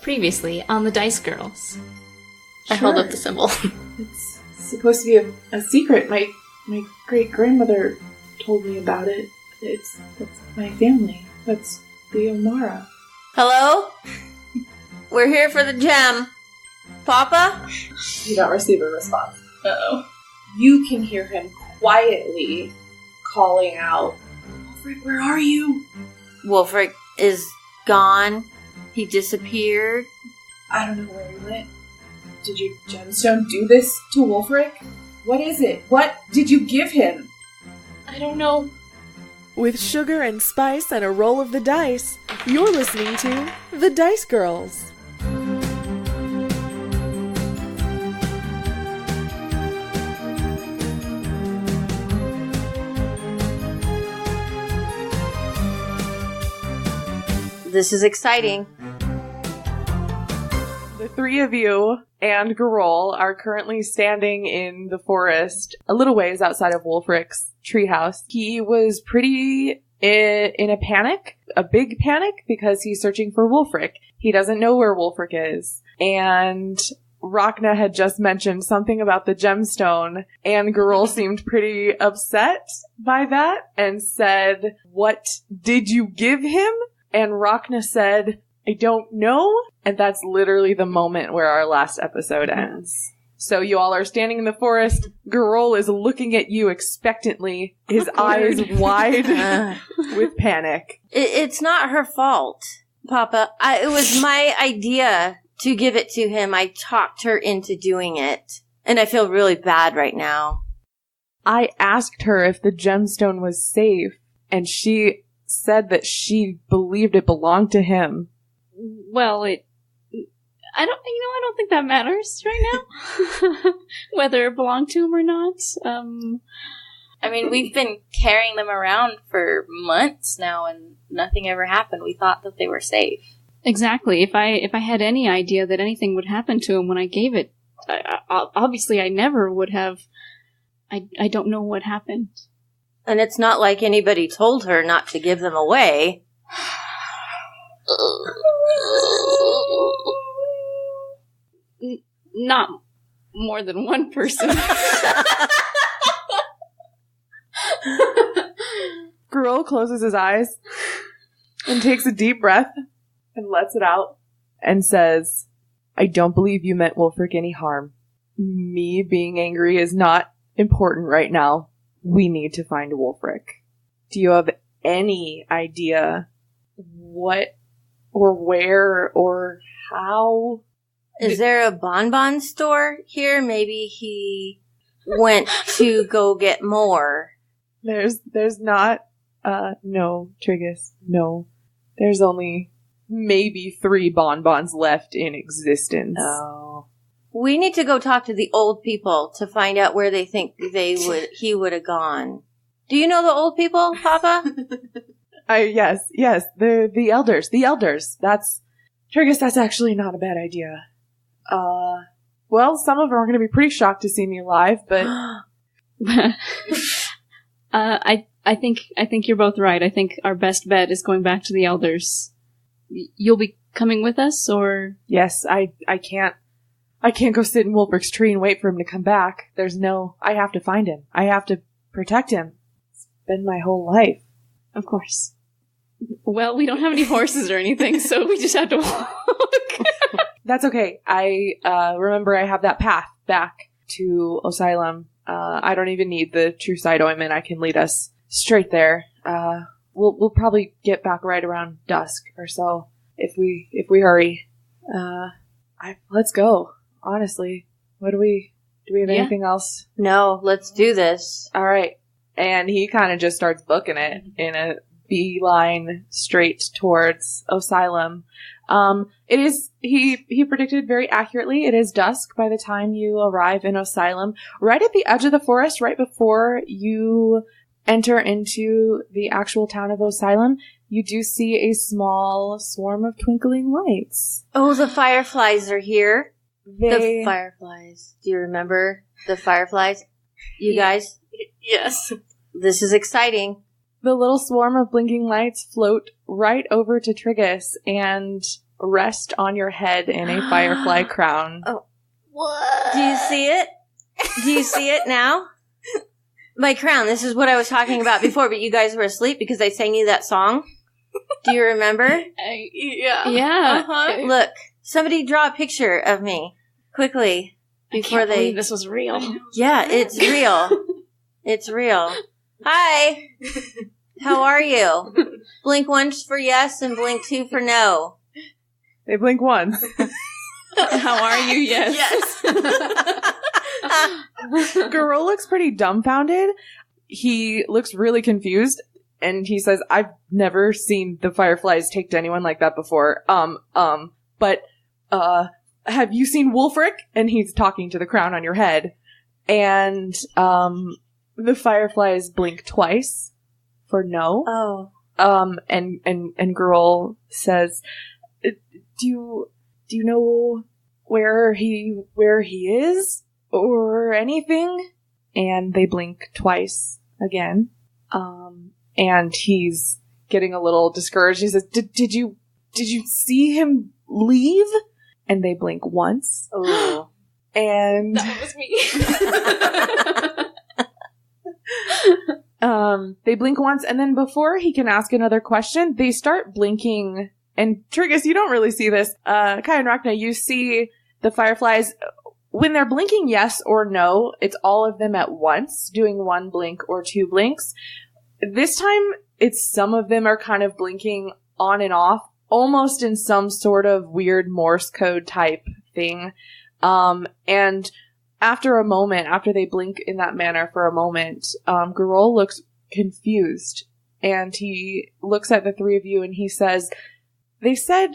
Previously on the Dice Girls. I held up the symbol. It's supposed to be a secret. My great-grandmother told me about it. That's my family. That's the Omara. Hello? We're here for the gem. Papa? You don't receive a response. Uh-oh. You can hear him quietly calling out, Wulfric, where are you? Wulfric is gone. He disappeared. I don't know where he went. Did your gemstone do this to Wulfric? What is it? What did you give him? I don't know. With sugar and spice and a roll of the dice, you're listening to The Dice Girls. This is exciting. The three of you and Garol are currently standing in the forest a little ways outside of Wulfric's treehouse. He was pretty in a panic, a big panic, because he's searching for Wulfric. He doesn't know where Wulfric is. And Rhakna had just mentioned something about the gemstone, and Garol seemed pretty upset by that and said, "What did you give him?" And Rhakna said, "I don't know." And that's literally the moment where our last episode ends. So you all are standing in the forest. Garol is looking at you expectantly, his eyes wide with panic. It's not her fault, Papa. It was my idea to give it to him. I talked her into doing it. And I feel really bad right now. I asked her if the gemstone was safe, and she said that she believed it belonged to him. Well, I don't think that matters right now. Whether it belonged to him or not. I mean, we've been carrying them around for months now, and nothing ever happened. We thought that they were safe. Exactly. If I had any idea that anything would happen to him when I gave it, obviously I never would have. I don't know what happened. And it's not like anybody told her not to give them away. Not more than one person. Garol closes his eyes and takes a deep breath and lets it out and says, "I don't believe you meant Wulfric any harm. Me being angry is not important right now. We need to find Wulfric. Do you have any idea what or where or how?" Is there a bonbon store here? Maybe he went to go get more. There's not, no, Triggus, no. There's only maybe 3 bonbons left in existence. Oh. We need to go talk to the old people to find out where they think he would have gone. Do you know the old people, Papa? Yes, the elders. That's, Triggus, that's actually not a bad idea. Well, some of them are going to be pretty shocked to see me alive, but I think you're both right. I think our best bet is going back to the elders. You'll be coming with us, or? Yes, I can't go sit in Wulfric's tree and wait for him to come back. I have to find him. I have to protect him. It's been my whole life. Of course. Well, we don't have any horses or anything, so we just have to walk. That's okay. I remember I have that path back to Osylum. I don't even need the True Sight ointment. I can lead us straight there. We'll probably get back right around dusk or so if we hurry. Let's go. Honestly, do we have anything else? No, let's do this. All right. And he kind of just starts booking it in a beeline straight towards Osylum. It is, he predicted very accurately, it is dusk by the time you arrive in Osylum. Right at the edge of the forest, right before you enter into the actual town of Osylum, you do see a small swarm of twinkling lights. Oh, the fireflies are here. The fireflies. Do you remember the fireflies? You guys? Yes. This is exciting. The little swarm of blinking lights float right over to Triggus, and rest on your head in a firefly crown. Oh. What? Do you see it? Do you see it now? My crown. This is what I was talking about before, but you guys were asleep because I sang you that song. Do you remember? Yeah. Yeah. Uh-huh. Look, somebody draw a picture of me quickly before Can't believe this was real. Yeah, it's real. It's real. Hi. How are you? Blink once for yes and blink 2 for no. They blink once. How are you? Yes. Garol looks pretty dumbfounded. He looks really confused, and he says, I've never seen the fireflies take to anyone like that before. But have you seen Wulfric? And he's talking to the crown on your head. And, the fireflies blink twice for no. Oh. And Garol says, do you know where he is or anything? And they blink twice again. And he's getting a little discouraged. He says, did you see him leave? And they blink once. Oh. And That was me. they blink once, and then before he can ask another question, they start blinking. And Triggus, you don't really see this. Kai and Rhakna, you see the fireflies when they're blinking yes or no. It's all of them at once, doing 1 blink or 2 blinks. This time, it's some of them are kind of blinking on and off, almost in some sort of weird Morse code type thing. And after a moment, after they blink in that manner for a moment, Garol looks confused. And he looks at the 3 of you and he says, they said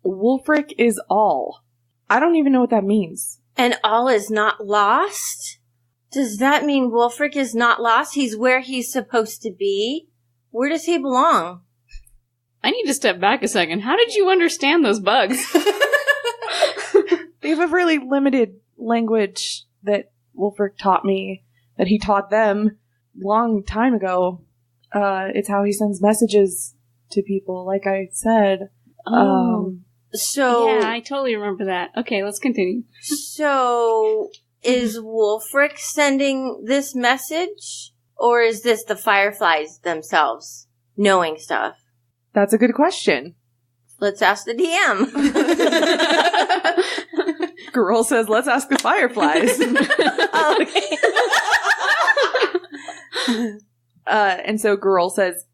Wulfric is all. I don't even know what that means. And all is not lost? Does that mean Wulfric is not lost? He's where he's supposed to be? Where does he belong? I need to step back a second. How did you understand those bugs? They have a really limited language that Wulfric taught me, that he taught them long time ago. It's how he sends messages to people, like I said. So yeah, I totally remember that. Okay, let's continue. So is Wulfric sending this message? Or is this the fireflies themselves knowing stuff? That's a good question. Let's ask the DM. Garol says, let's ask the fireflies. Okay. And so Garol says,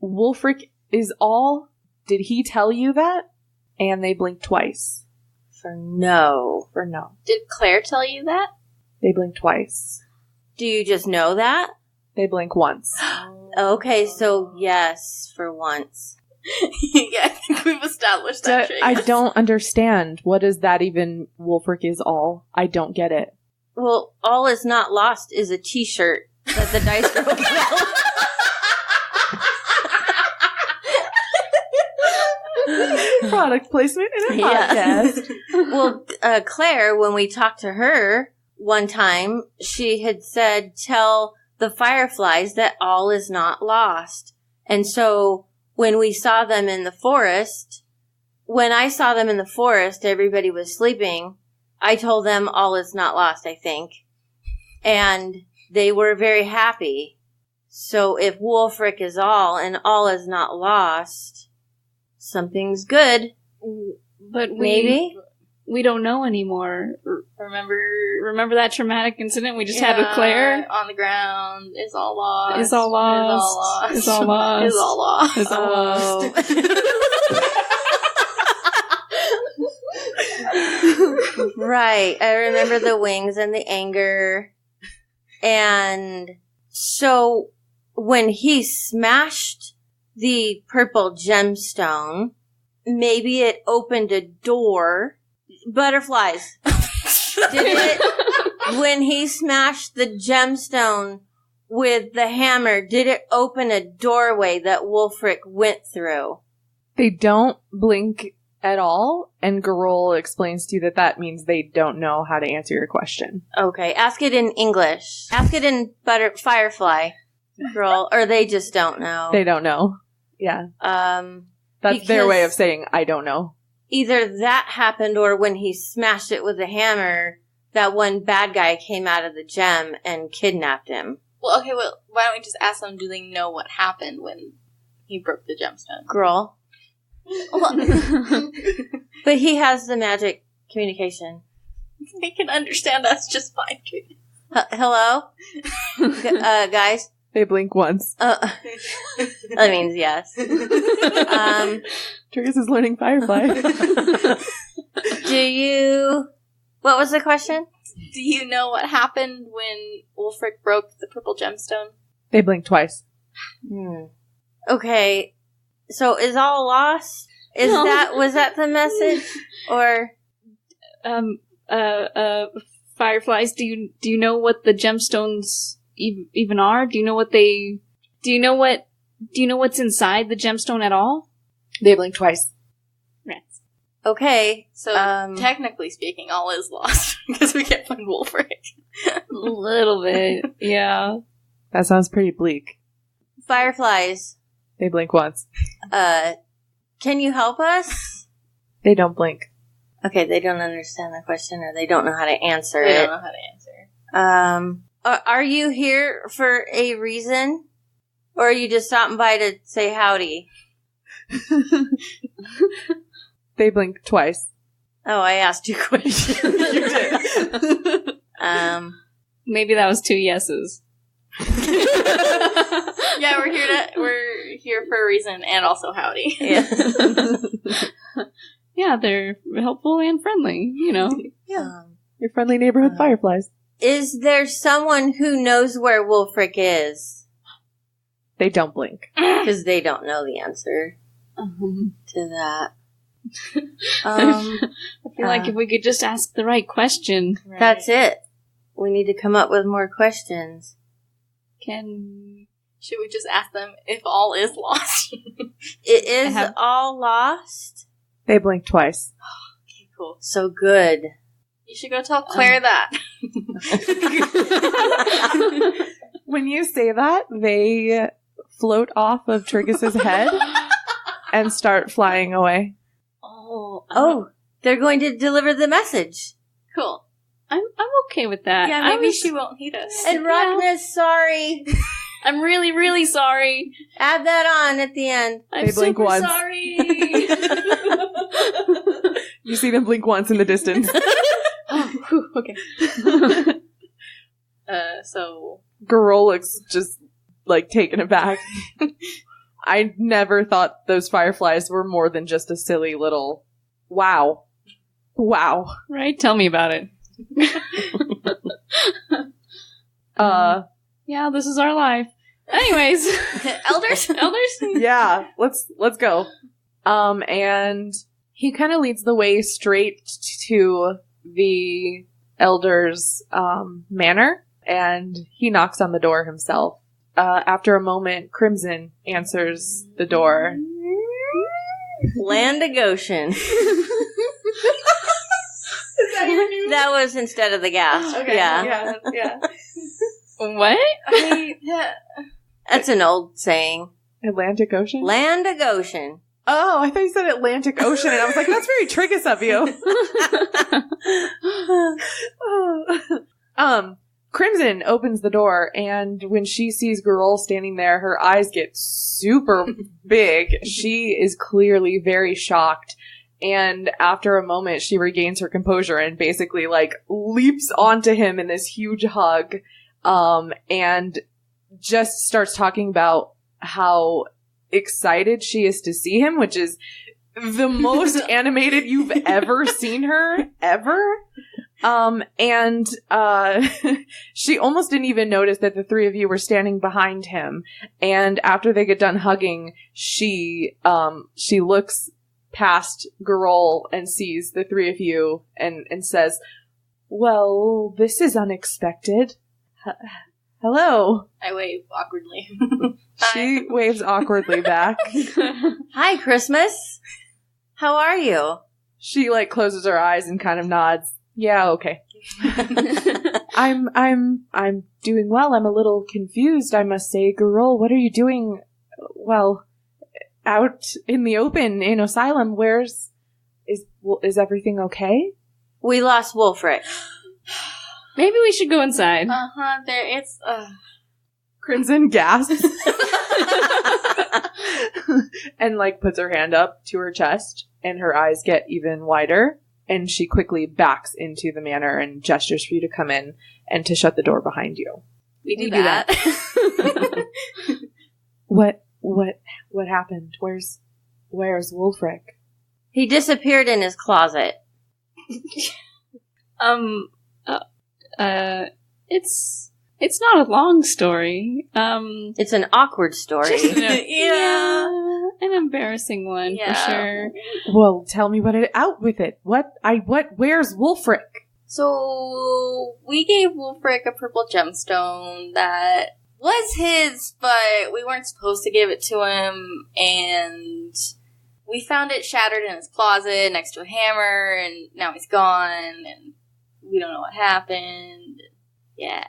Wulfric is all? Did he tell you that? And they blink twice. For no. For no. Did Claire tell you that? They blink twice. Do you just know that? They blink once. Okay, so yes, for once. Yeah, I think we've established that. I don't understand. What is that even? Wulfric is all? I don't get it. Well, all is not lost is a t-shirt that the Dice Girl sells. Product placement in a Yeah. podcast. Well, Claire, when we talked to her one time, she had said, tell the fireflies that all is not lost. And so when we saw them in the forest, when I saw them in the forest, everybody was sleeping. I told them all is not lost, I think. And they were very happy. So if Wulfric is all and all is not lost, something's good. But Maybe? we don't know anymore. Remember that traumatic incident we just had with Claire? On the ground. It's all lost. It's all lost. It's all lost. It's all lost. It's all lost. It's all lost. Right. I remember the wings and the anger. And so when he smashed the purple gemstone, maybe it opened a door. Butterflies. Did it, when he smashed the gemstone with the hammer, did it open a doorway that Wulfric went through? They don't blink at all, and Garol explains to you that means they don't know how to answer your question. Okay, ask it in English. Ask it in Firefly, girl, or they just don't know. They don't know. Yeah. That's their way of saying, I don't know. either that happened or when he smashed it with a hammer, that one bad guy came out of the gem and kidnapped him. Well, okay, why don't we just ask them, do they know what happened when he broke the gemstone? Girl. But he has the magic communication. They can understand us just fine. Hello? Guys? They blink once. That means yes. Triggus is learning Firefly. What was the question? Do you know what happened when Wulfric broke the purple gemstone? They blink twice. Okay. So is all lost? Was that the message? Or Fireflies, do you know what the gemstones even are? Do you know what's inside the gemstone at all? They blink twice. Rats. Okay. So technically speaking, all is lost because we can't find Wulfric. A little bit, yeah. That sounds pretty bleak. Fireflies. They blink once. Can you help us? They don't blink. Okay, they don't understand the question, or they don't know how to answer They it. don't know how to answer. Are you here for a reason? Or are you just stopping by to say howdy? They blink twice. Oh, I asked you questions. You did. Maybe that was 2 yeses. Yeah, we're here for a reason, and also howdy. Yeah. Yeah, they're helpful and friendly, you know. Your friendly neighborhood fireflies. Is there someone who knows where Wulfric is? They don't blink. Because they don't know the answer to that. I feel like if we could just ask the right question. Right. That's it. We need to come up with more questions. Should we just ask them if all is lost? It is all lost? They blink twice. Okay, cool. So good. You should go tell Claire that. When you say that, they float off of Triggus' head and start flying away. Oh, they're going to deliver the message. Cool. I'm okay with that. Yeah, maybe she won't heed us. And Rhakna's sorry. I'm really, really sorry. Add that on at the end. I'm They blink super once. sorry. You see them blink once in the distance. Oh, whew, okay. So Girl looks just, like, taken aback. I never thought those fireflies were more than just a silly little... Wow. Right? Tell me about it. Yeah, this is our life. Anyways. elders? Yeah, let's go. And he kind of leads the way straight to the elder's manor, and he knocks on the door himself. After a moment, Crimson answers the door. Land of Goshen. That was instead of the gas. Okay. Yeah. Yeah. What? That's an old saying. Atlantic Ocean? Land of Goshen. Oh, I thought you said Atlantic Ocean, and I was like, that's very Triggus of you. Crimson opens the door, and when she sees Girl standing there, her eyes get super big. She is clearly very shocked, and after a moment, she regains her composure and basically, like, leaps onto him in this huge hug, and just starts talking about how excited she is to see him, which is the most animated you've ever seen her, ever. She almost didn't even notice that the three of you were standing behind him. And after they get done hugging, she looks past Garol and sees the three of you and says, "Well, this is unexpected. Hello." I wave awkwardly. She waves awkwardly back. Hi, Christmas. How are you? She, like, closes her eyes and kind of nods. Yeah, okay. I'm doing well. I'm a little confused, I must say. Garol, what are you doing, well, out in the open in Asylum? Where's Is everything okay? We lost Wulfric. Maybe we should go inside. It's, Crimson gasps. And, puts her hand up to her chest, and her eyes get even wider, and she quickly backs into the manor and gestures for you to come in and to shut the door behind you. we do that. What happened? Where's Wulfric? He disappeared in his closet. It's not a long story. It's an awkward story. Yeah, an embarrassing one for sure. Well, tell me out with it. Where's Wulfric? So, we gave Wulfric a purple gemstone that was his, but we weren't supposed to give it to him, and we found it shattered in his closet next to a hammer, and now he's gone, and we don't know what happened. Yeah.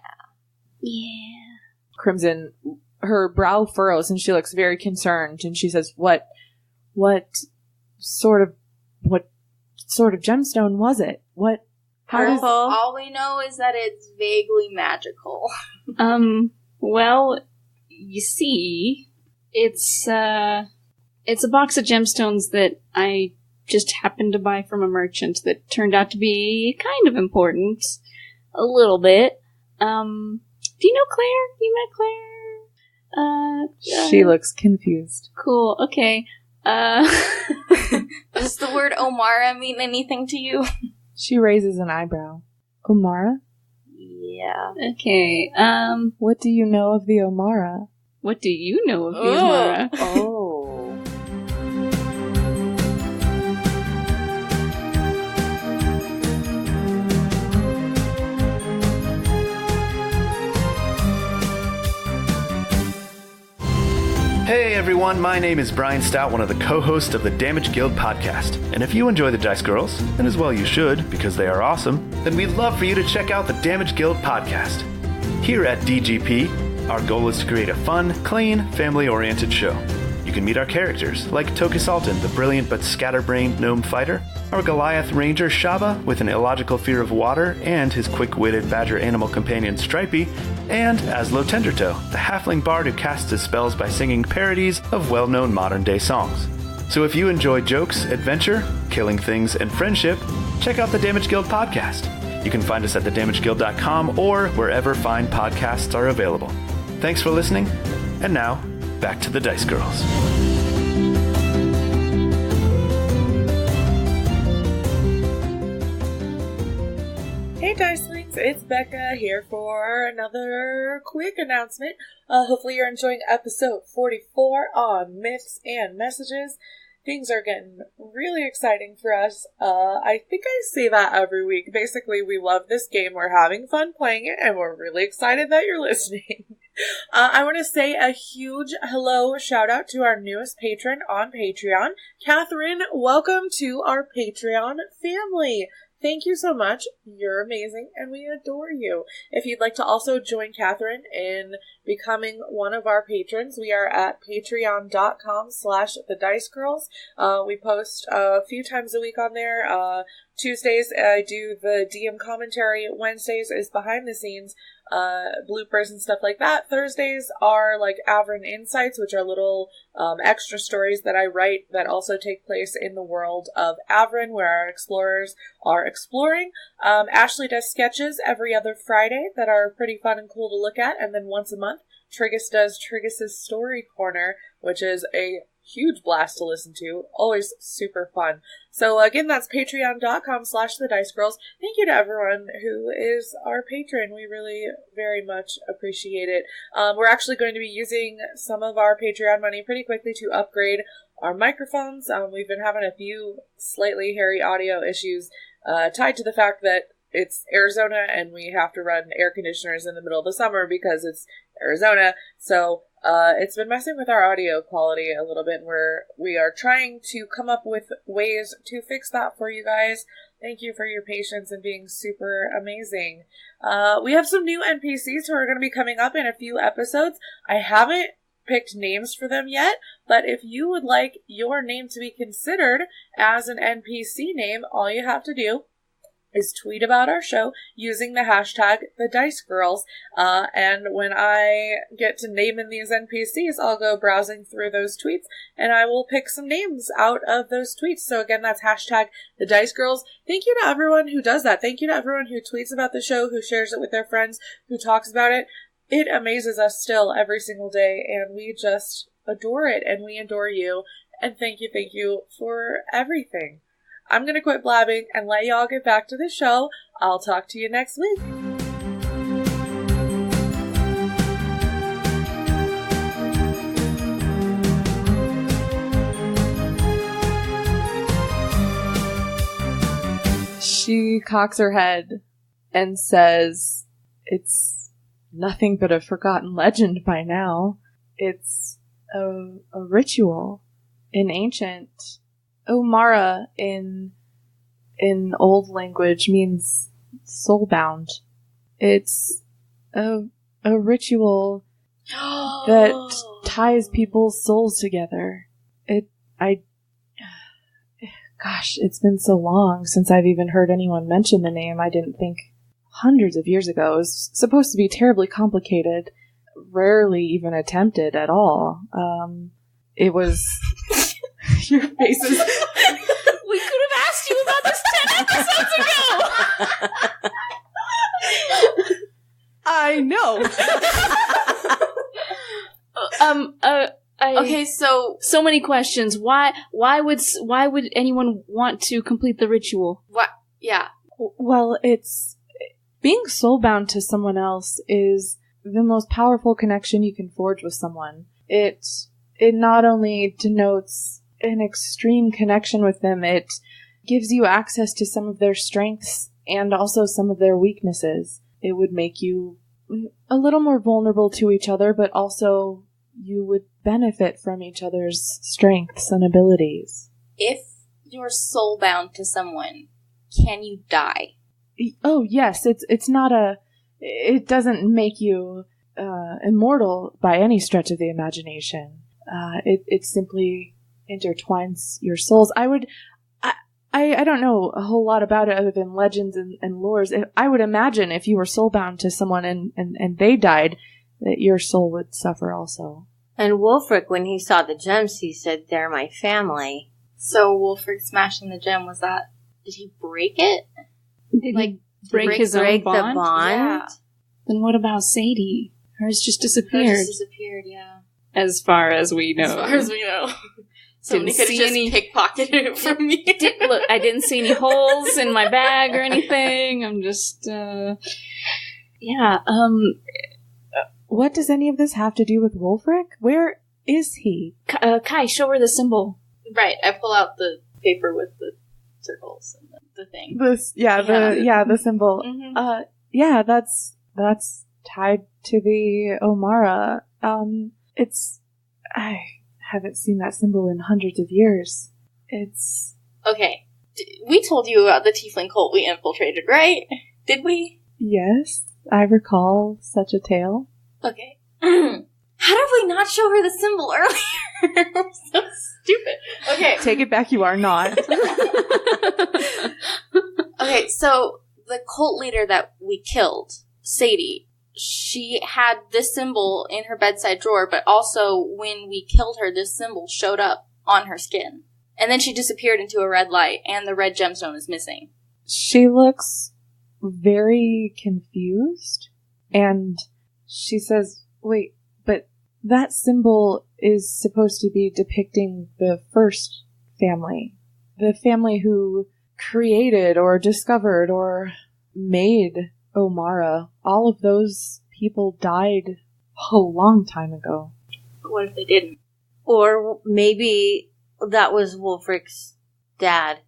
Crimson, her brow furrows and she looks very concerned, and she says, What sort of gemstone was it? All we know is that it's vaguely magical. Well, you see, it's a box of gemstones that I just happened to buy from a merchant that turned out to be kind of important. A little bit. Do you know Claire? You met Claire? She looks confused. Cool, okay. Does the word Omara mean anything to you? She raises an eyebrow. Omara? Yeah. Okay, what do you know of the Omara? what do you know of the Omara? Oh. Hey everyone, my name is Brian Stout, one of the co-hosts of the Damage Guild podcast. And if you enjoy the Dice Girls, and as well you should, because they are awesome, then we'd love for you to check out the Damage Guild podcast. Here at DGP, our goal is to create a fun, clean, family-oriented show. You can meet our characters, like Toki Sultan, the brilliant but scatterbrained gnome fighter, our Goliath ranger Shaba, with an illogical fear of water, and his quick-witted badger animal companion Stripey, and Aslo Tendertoe, the halfling bard who casts his spells by singing parodies of well-known modern-day songs. So if you enjoy jokes, adventure, killing things, and friendship, check out the Damage Guild podcast. You can find us at thedamageguild.com or wherever fine podcasts are available. Thanks for listening, and now, back to the Dice Girls. Hey Dicelings, it's Becca here for another quick announcement. Hopefully you're enjoying episode 44 on Myths and Messages. Things are getting really exciting for us. I think I say that every week. Basically, we love this game, we're having fun playing it, and we're really excited that you're listening. I want to say a huge hello, shout out to our newest patron on Patreon. Catherine, welcome to our Patreon family. Thank you so much. You're amazing and we adore you. If you'd like to also join Catherine in becoming one of our patrons, we are at patreon.com/thedicegirls. We post a few times a week on there. Tuesdays I do the DM commentary. Wednesdays is behind the scenes, bloopers and stuff like that. Thursdays are like Avron Insights, which are little extra stories that I write that also take place in the world of Avron, where our explorers are exploring. Ashley does sketches every other Friday that are pretty fun and cool to look at, and then once a month Triggus does Triggus' Story Corner, which is a huge blast to listen to. Always super fun. So again, that's patreon.com/thedicegirls. Thank you to everyone who is our patron. We really very much appreciate it. We're actually going to be using some of our Patreon money pretty quickly to upgrade our microphones. We've been having a few slightly hairy audio issues tied to the fact that it's Arizona and we have to run air conditioners in the middle of the summer because it's Arizona. So it's been messing with our audio quality a little bit, and we are trying to come up with ways to fix that for you guys. Thank you for your patience and being super amazing. We have some new NPCs who are going to be coming up in a few episodes. I haven't picked names for them yet, but if you would like your name to be considered as an NPC name, all you have to do is tweet about our show using the hashtag #TheDiceGirls. And when I get to naming these NPCs, I'll go browsing through those tweets and I will pick some names out of those tweets. So again, that's hashtag #TheDiceGirls. Thank you to everyone who does that. Thank you to everyone who tweets about the show, who shares it with their friends, who talks about it. It amazes us still every single day, and we just adore it, and we adore you. And thank you for everything. I'm going to quit blabbing and let y'all get back to the show. I'll talk to you next week. She cocks her head and says, "It's nothing but a forgotten legend by now. It's a ritual, an ancient... Omara in old language means soulbound. It's a ritual that ties people's souls together. Gosh, it's been so long since I've even heard anyone mention the name. I didn't think hundreds of years ago. It was supposed to be terribly complicated, rarely even attempted at all. It was... Your faces. We could have asked you about this 10 episodes ago! I know. Okay, so many questions. Why would anyone want to complete the ritual? what? Yeah. Well, it's... Being soulbound to someone else is the most powerful connection you can forge with someone. It not only denotes an extreme connection with them, it gives you access to some of their strengths and also some of their weaknesses. It would make you a little more vulnerable to each other, but also you would benefit from each other's strengths and abilities. If you're soulbound to someone, can you die? Oh, yes, it's not it doesn't make you immortal by any stretch of the imagination. It simply intertwines your souls. I don't know a whole lot about it other than legends and lores. I would imagine if you were soulbound to someone and they died, that your soul would suffer also. And Wulfric, when he saw the gems, he said, "They're my family." So Wulfric smashing the gem, was that... Did he break it? Did he break his own bond? the bond? Yeah. Then what about Sadie? Hers just disappeared. Hers disappeared, yeah. As far as we know. As far as we know. Somebody could have just pickpocketed it from me. Look, I didn't see any holes in my bag or anything. I'm just, What does any of this have to do with Wulfric? Where is he? Kai, show her the symbol. Right, I pull out the paper with the circles and the thing. The symbol. Mm-hmm. That's tied to the Omara. I haven't seen that symbol in hundreds of years. It's... Okay, we told you about the tiefling cult we infiltrated, right? Did we? Yes, I recall such a tale. Okay. How did we not show her the symbol earlier? We're so stupid. Okay. Take it back, you are not. Okay, so the cult leader that we killed, Sadie, she had this symbol in her bedside drawer, but also when we killed her, this symbol showed up on her skin. And then she disappeared into a red light, and the red gemstone is missing. She looks very confused, and she says, "Wait, but that symbol is supposed to be depicting the first family. The family who created or discovered or made Omara. All of those people died a long time ago." But what if they didn't? Or maybe that was Wulfric's dad.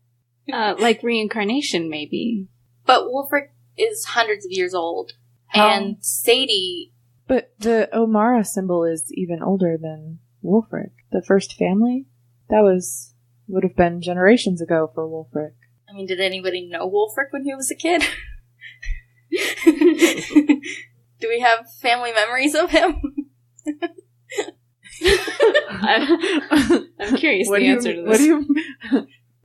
Like reincarnation, maybe. But Wulfric is hundreds of years old. And Sadie... But the Omara symbol is even older than Wulfric. The first family? That would have been generations ago for Wulfric. I mean, did anybody know Wulfric when he was a kid? Do we have family memories of him? I'm curious the answer to this.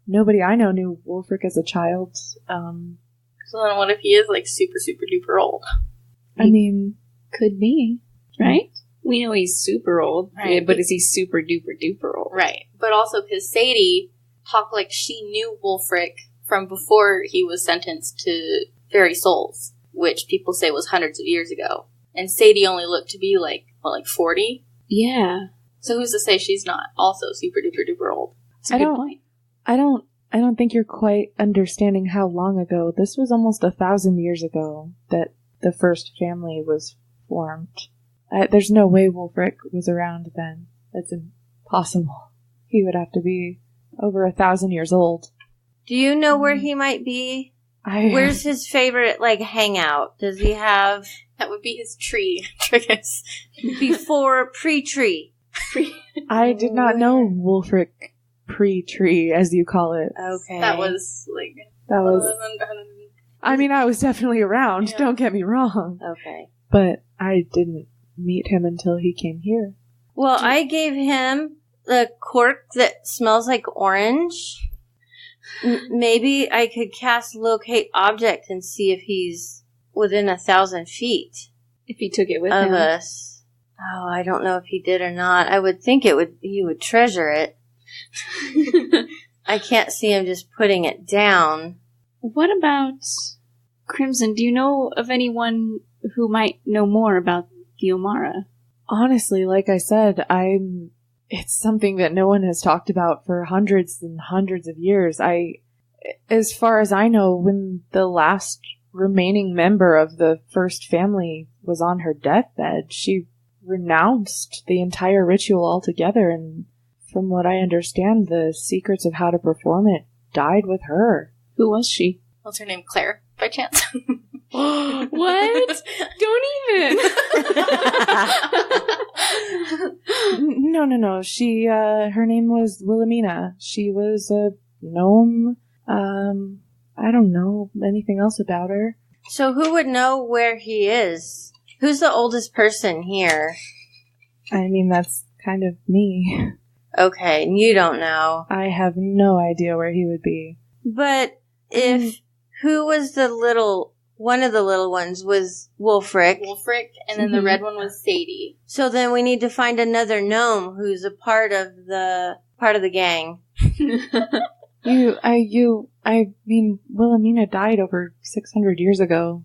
Nobody I know knew Wulfric as a child. So then what if he is, like, super, super duper old? I mean... Could be, right? We know he's super old, Right. but is he super duper duper old? Right. But also because Sadie talked like she knew Wulfric from before he was sentenced to Fairy Souls, which people say was hundreds of years ago. And Sadie only looked to be like 40? Yeah. So who's to say she's not also super duper duper old? That's a good point. I don't think you're quite understanding how long ago. This was almost 1,000 years ago that the first family was formed. There's no way Wulfric was around then. That's impossible. He would have to be over 1,000 years old. Do you know where he might be? Where's his favorite, like, hangout? Does he have... That would be his tree, Triggus. Before pre-tree. I did not know Wulfric pre-tree, as you call it. Okay. That was, like... That was... I mean, I was definitely around, Yeah. don't get me wrong. Okay. But I didn't meet him until he came here. Well, I gave him the cork that smells like orange. Maybe I could cast locate object and see if he's within 1,000 feet If he took it with of him. us. Oh, I don't know if he did or not. I would think he would treasure it. I can't see him just putting it down. What about Crimson? Do you know of anyone who might know more about the Omara? Honestly, like I said, it's something that no one has talked about for hundreds and hundreds of years. As far as I know, when the last remaining member of the first family was on her deathbed, she renounced the entire ritual altogether, and from what I understand, the secrets of how to perform it died with her. Who was she? What's her name? Claire, by chance? What? Don't even! No. She, her name was Wilhelmina. She was a gnome. I don't know anything else about her. So who would know where he is? Who's the oldest person here? I mean, that's kind of me. Okay, and you don't know. I have no idea where he would be. But who was one of the little ones was Wulfric. Wulfric, and then the red one was Sadie. So then we need to find another gnome who's a part of the gang. I mean, Wilhelmina died over 600 years ago.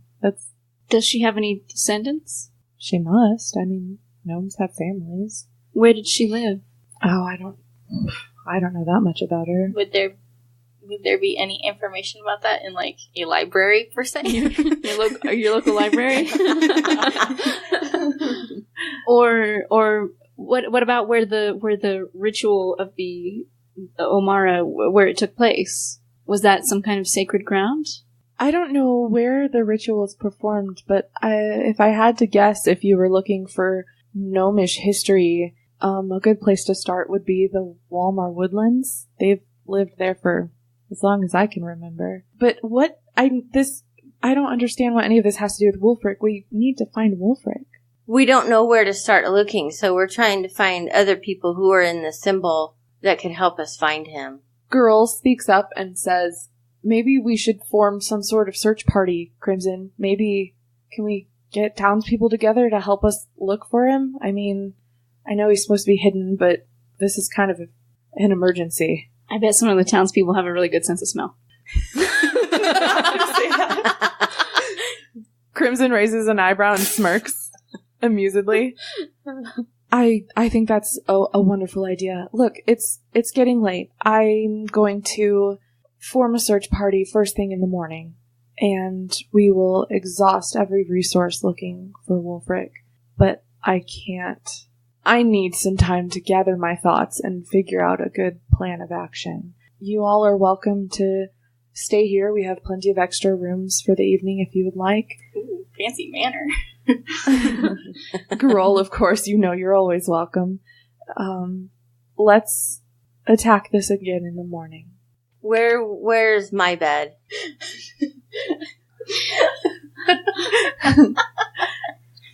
Does she have any descendants? She must. I mean, gnomes have families. Where did she live? Oh, I don't know that much about her. Would there be any information about that in, like, a library, per se? your local library? or what about where the ritual of the Omara, where it took place? Was that some kind of sacred ground? I don't know where the ritual is performed, but if I had to guess, if you were looking for gnomish history, a good place to start would be the Walmar Woodlands. They've lived there for as long as I can remember. But I don't understand what any of this has to do with Wulfric. We need to find Wulfric. We don't know where to start looking, so we're trying to find other people who are in the symbol that could help us find him. Girl speaks up and says, maybe we should form some sort of search party, Crimson. Maybe can we get townspeople together to help us look for him? I mean, I know he's supposed to be hidden, but this is kind of an emergency. I bet some of the townspeople have a really good sense of smell. Crimson raises an eyebrow and smirks amusedly. I think that's a wonderful idea. Look, it's getting late. I'm going to form a search party first thing in the morning, and we will exhaust every resource looking for Wulfric. But I can't. I need some time to gather my thoughts and figure out a good plan of action. You all are welcome to stay here. We have plenty of extra rooms for the evening if you would like. Ooh, fancy manner. Garol, of course, you know you're always welcome. Let's attack this again in the morning. Where's my bed?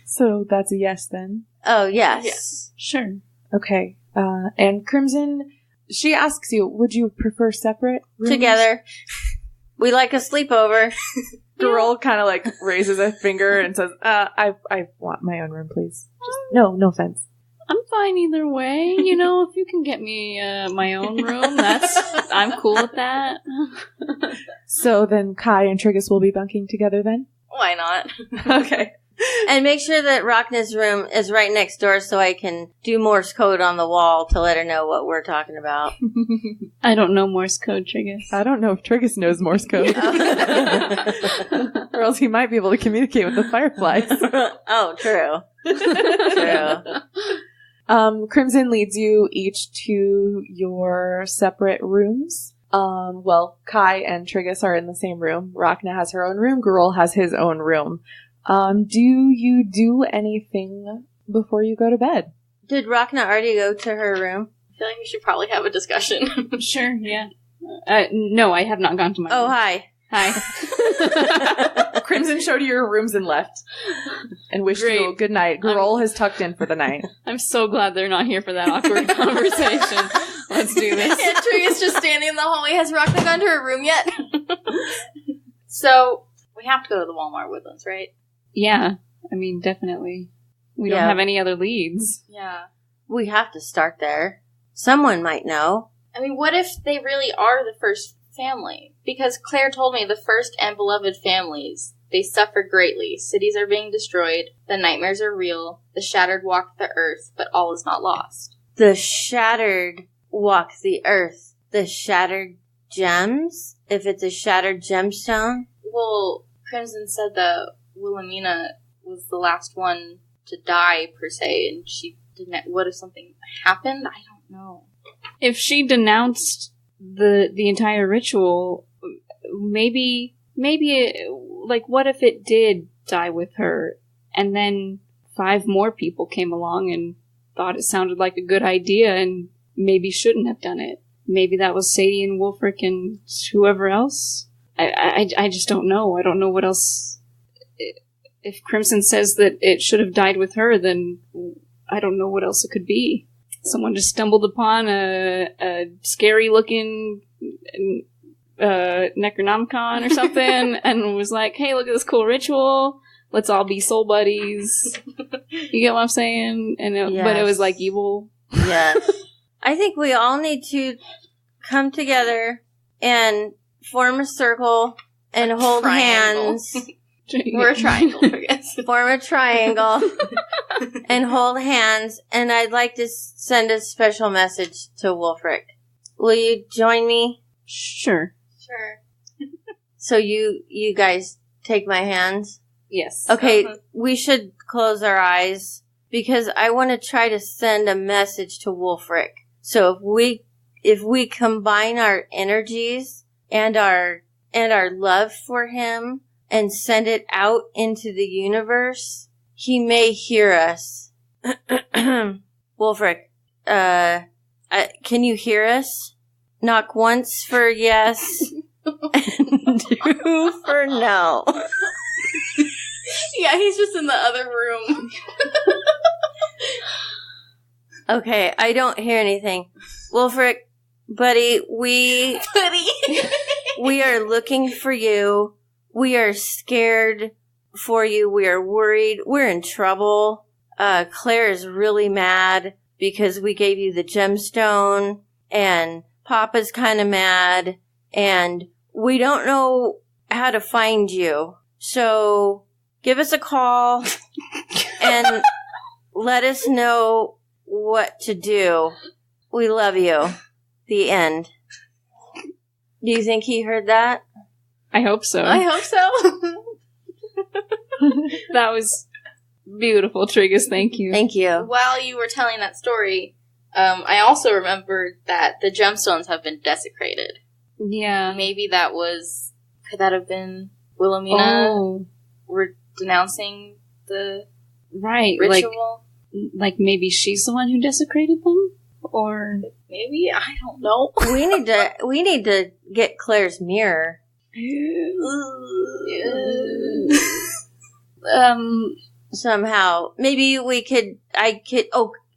So that's a yes then? Oh, yes. Yes. Sure. Okay. And Crimson, she asks you, would you prefer separate rooms? Together. We like a sleepover. Girl kind of like raises a finger and says, I want my own room, please. Just, no offense. I'm fine either way. You know, if you can get me my own room, I'm cool with that. So then Kai and Triggus will be bunking together then? Why not? Okay. And make sure that Rhakna's room is right next door so I can do Morse code on the wall to let her know what we're talking about. I don't know Morse code, Triggus. I don't know if Triggus knows Morse code. Or else he might be able to communicate with the fireflies. Oh, true. True. Crimson leads you each to your separate rooms. Well, Kai and Triggus are in the same room. Rhakna has her own room. Gurul has his own room. Do you do anything before you go to bed? Did Rhakna already go to her room? I feel like we should probably have a discussion. Sure, yeah. No, I have not gone to my room. Hi. Hi. Crimson showed you your rooms and left. And wished you a good night. Gurul has tucked in for the night. I'm so glad they're not here for that awkward conversation. Let's do this. Yeah, Triggus just standing in the hallway. Has Rhakna gone to her room yet? So, we have to go to the Walmart Woodlands, right? Yeah, I mean, definitely. We don't have any other leads. Yeah. We have to start there. Someone might know. I mean, what if they really are the first family? Because Claire told me the first and beloved families, they suffer greatly. Cities are being destroyed. The nightmares are real. The shattered walk the earth, but all is not lost. The shattered walk the earth. The shattered gems? If it's a shattered gemstone? Well, Crimson said that Wilhelmina was the last one to die, per se, and she didn't. What if something happened? I don't know. If she denounced the entire ritual, maybe, like, what if it did die with her, and then 5 more people came along and thought it sounded like a good idea, and maybe shouldn't have done it? Maybe that was Sadie and Wulfric and whoever else. I just don't know. I don't know what else. If Crimson says that it should have died with her, then I don't know what else it could be. Someone just stumbled upon a scary-looking Necronomicon or something and was like, hey, look at this cool ritual. Let's all be soul buddies. You get what I'm saying? But it was like evil. Yes. I think we all need to come together and form a circle and hold hands. We're a triangle, I guess. Form a triangle and hold hands. And I'd like to send a special message to Wulfric. Will you join me? Sure. So you guys take my hands? Yes. Okay, we should close our eyes because I want to try to send a message to Wulfric. So if we combine our energies and our love for him and send it out into the universe, he may hear us. Wulfric, can you hear us? Knock once for yes and 2 for no. Yeah, he's just in the other room. Okay, I don't hear anything. Wulfric, buddy, we are looking for you. We are scared for you. We are worried. We're in trouble. Claire is really mad because we gave you the gemstone, and Papa's kind of mad, and we don't know how to find you. So give us a call and let us know what to do. We love you. The end. Do you think he heard that? I hope so. I hope so. That was beautiful, Triggus. Thank you. Thank you. While you were telling that story, I also remembered that the gemstones have been desecrated. Yeah. Maybe could that have been Wilhelmina denouncing the ritual? Like maybe she's the one who desecrated them? Or maybe? I don't know. We need to get Claire's mirror. Somehow. Maybe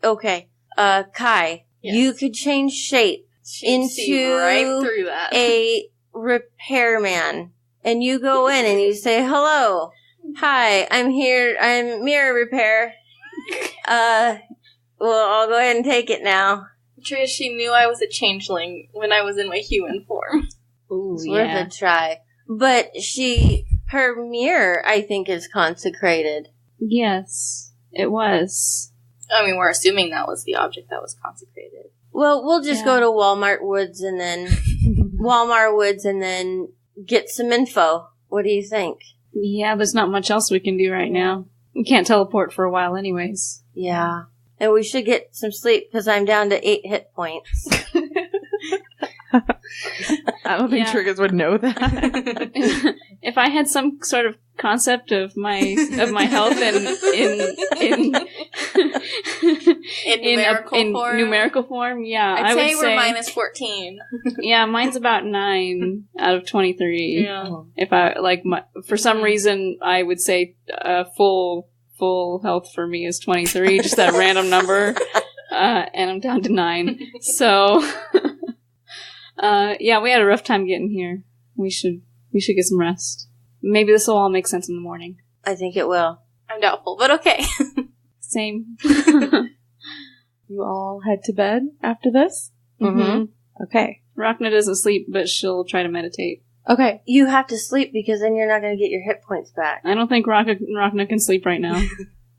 okay. Kai, Yes. you could change shape She'd see into right through that. a repairman. And you go in and you say, hello. Hi, I'm here. I'm mirror repair. Well, I'll go ahead and take it now. Trish, she knew I was a changeling when I was in my human form. Ooh, It's worth a try. But her mirror, I think, is consecrated. Yes, it was. I mean, we're assuming that was the object that was consecrated. Well, we'll just Yeah. go to Walmart Woods and then get some info. What do you think? Yeah, there's not much else we can do right now. We can't teleport for a while anyways. Yeah. And we should get some sleep because I'm down to 8 hit points. I don't think Yeah. Triggus would know that. If I had some sort of concept of my health In numerical form? numerical form, yeah, I'd I say would we're say minus 14. yeah, mine's about 9 out of 23. Yeah. If I for some reason, I would say full health for me is 23, just that random number, and I'm down to 9. So, yeah, we had a rough time getting here. We should get some rest. Maybe this will all make sense in the morning. I think it will. I'm doubtful, but okay. Same. You all head to bed after this? Mm-hmm. Okay. Rhakna doesn't sleep, but she'll try to meditate. Okay. You have to sleep because then you're not going to get your hit points back. I don't think Rhakna can sleep right now.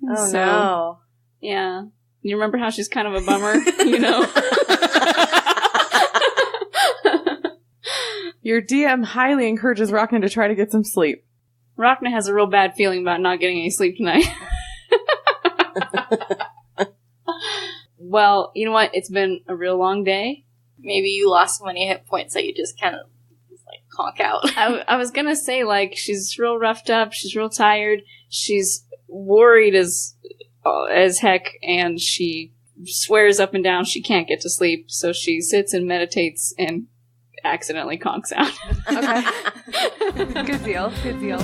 Oh, So, no. Yeah. You remember how she's kind of a bummer, you know? Your DM highly encourages Rhakna to try to get some sleep. Rhakna has a real bad feeling about not getting any sleep tonight. Well, you know what? It's been a real long day. Maybe you lost so many hit points that you just kind of conk out. I was gonna say, she's real roughed up, she's real tired, she's worried as heck, and she swears up and down she can't get to sleep, so she sits and meditates and accidentally conks out. Okay. Good deal.